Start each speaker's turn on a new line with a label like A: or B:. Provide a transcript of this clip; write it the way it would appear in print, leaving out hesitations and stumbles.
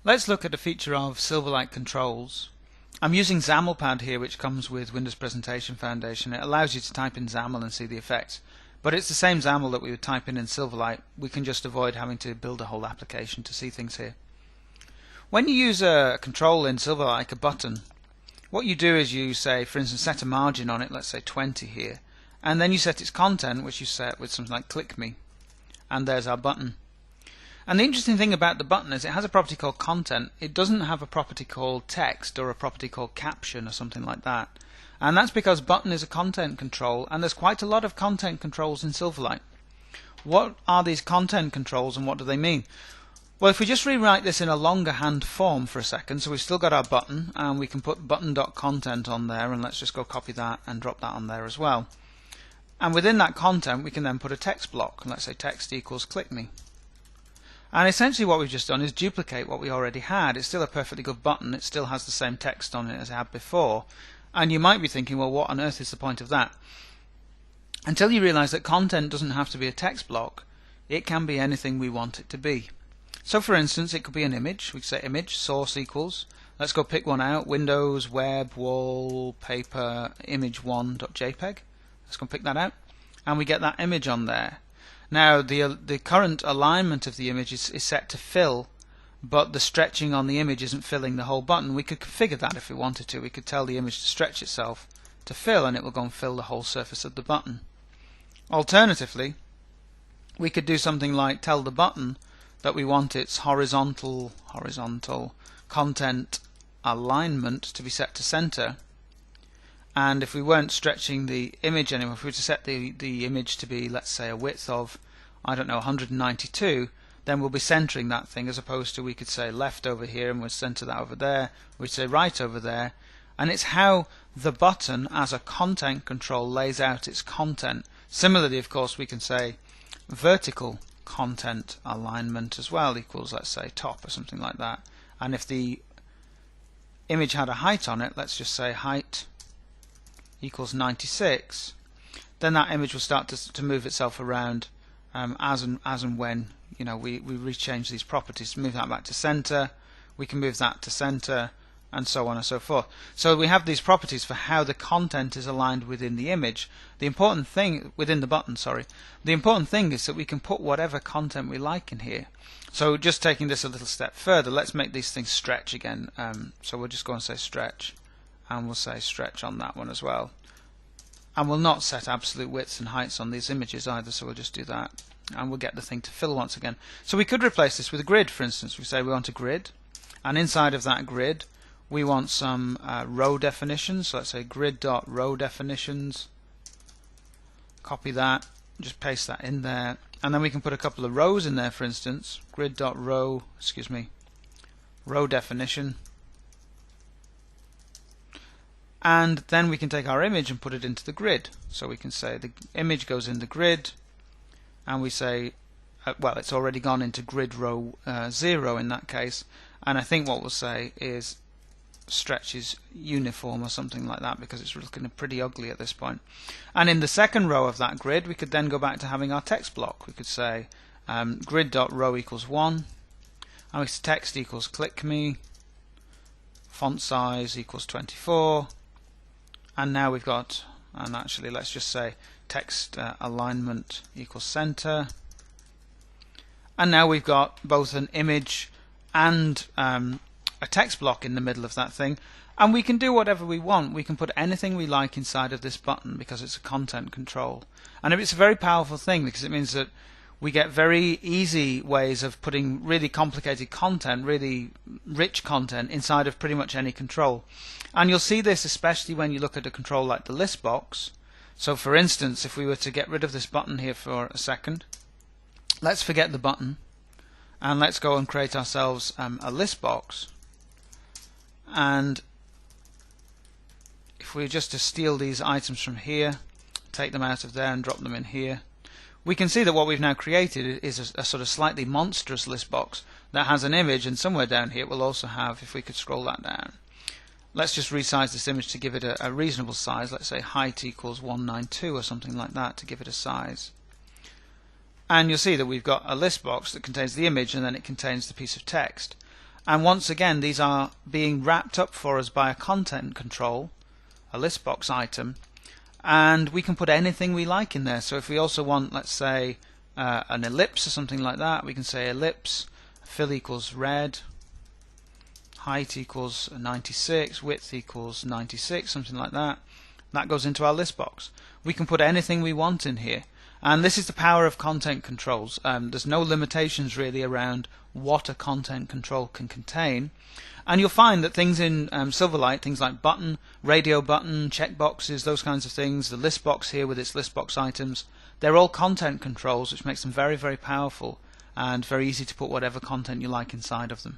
A: Let's look at a feature of Silverlight controls. I'm using XAMLpad here, which comes with Windows Presentation Foundation. It allows you to type in XAML and see the effects. But it's the same XAML that we would type in Silverlight. We can just avoid having to build a whole application to see things here. When you use a control in Silverlight, like a button, what you do is you say, for instance, set a margin on it, let's say 20 here, and then you set its content, which you set with something like click me, and there's our button. And the interesting thing about the button is it has a property called content. It doesn't have a property called text or a property called caption or something like that. And that's because button is a content control, and there's quite a lot of content controls in Silverlight. What are these content controls and what do they mean? Well, if we just rewrite this in a longer hand form for a second, so we've still got our button, and we can put button.content on there, and let's just go copy that and drop that on there as well. And within that content we can then put a text block, and let's say text equals click me. And essentially what we've just done is duplicate what we already had. It's still a perfectly good button, it still has the same text on it as it had before. And you might be thinking, well, what on earth is the point of that? Until you realize that content doesn't have to be a text block, it can be anything we want it to be. So for instance, it could be an image. We could say image source equals, let's go pick one out, Windows, web, wallpaper, image1.jpg. Let's go pick that out, and we get that image on there. Now the current alignment of the image is set to fill, but the stretching on the image isn't filling the whole button. We could configure that if we wanted to. We could tell the image to stretch itself to fill, and it will go and fill the whole surface of the button. Alternatively, we could do something like tell the button that we want its horizontal content alignment to be set to center. And if we weren't stretching the image anymore, if we were to set the image to be, let's say, a width of, I don't know, 192, then we'll be centering that thing, as opposed to we could say left over here and we'll center that over there, we'd say right over there. And it's how the button as a content control lays out its content. Similarly, of course, we can say vertical content alignment as well equals, let's say, top or something like that. And if the image had a height on it, let's just say height equals 96, then that image will start to move itself around as and when we rechange these properties. Move that back to center, we can move that to center, and so on and so forth. So we have these properties for how the content is aligned within the image. The important thing within the button, the important thing is that we can put whatever content we like in here. So just taking this a little step further, let's make these things stretch again. So we'll just go and say stretch, and we'll say stretch on that one as well. And we'll not set absolute widths and heights on these images either, so we'll just do that, and we'll get the thing to fill once again. So we could replace this with a grid, for instance. We say we want a grid, and inside of that grid we want some row definitions. So let's say grid.row definitions, copy that, just paste that in there, and then we can put a couple of rows in there, for instance, grid.row, row definition. And then we can take our image and put it into the grid. So we can say the image goes in the grid, and we say, well, it's already gone into grid row 0 in that case, and I think what we'll say is stretch is uniform or something like that, because it's looking pretty ugly at this point. And in the second row of that grid, we could then go back to having our text block. We could say grid.row equals 1, and we say text equals click me, font size equals 24, and now we've got, and actually let's just say text alignment equals center, and now we've got both an image and a text block in the middle of that thing, and we can do whatever we want. We can put anything we like inside of this button because it's a content control, and it's a very powerful thing because it means that we get very easy ways of putting really complicated content, really rich content inside of pretty much any control. And you'll see this especially when you look at a control like the list box. So for instance, if we were to get rid of this button here for a second, let's forget the button and let's go and create ourselves a list box. And if we were just to steal these items from here, take them out of there and drop them in here, we can see that what we've now created is a sort of slightly monstrous list box that has an image, and somewhere down here it will also have, if we could scroll that down, let's just resize this image to give it a reasonable size. Let's say height equals 192 or something like that to give it a size. And you'll see that we've got a list box that contains the image, and then it contains the piece of text. And once again, these are being wrapped up for us by a content control, a list box item, and we can put anything we like in there. So if we also want, let's say, an ellipse or something like that, we can say ellipse, fill equals red, height equals 96, width equals 96, something like that. That goes into our list box. We can put anything we want in here. And this is the power of content controls. There's no limitations really around what a content control can contain. And you'll find that things in Silverlight, things like button, radio button, checkboxes, those kinds of things, the list box here with its list box items, they're all content controls, which makes them very, very powerful and very easy to put whatever content you like inside of them.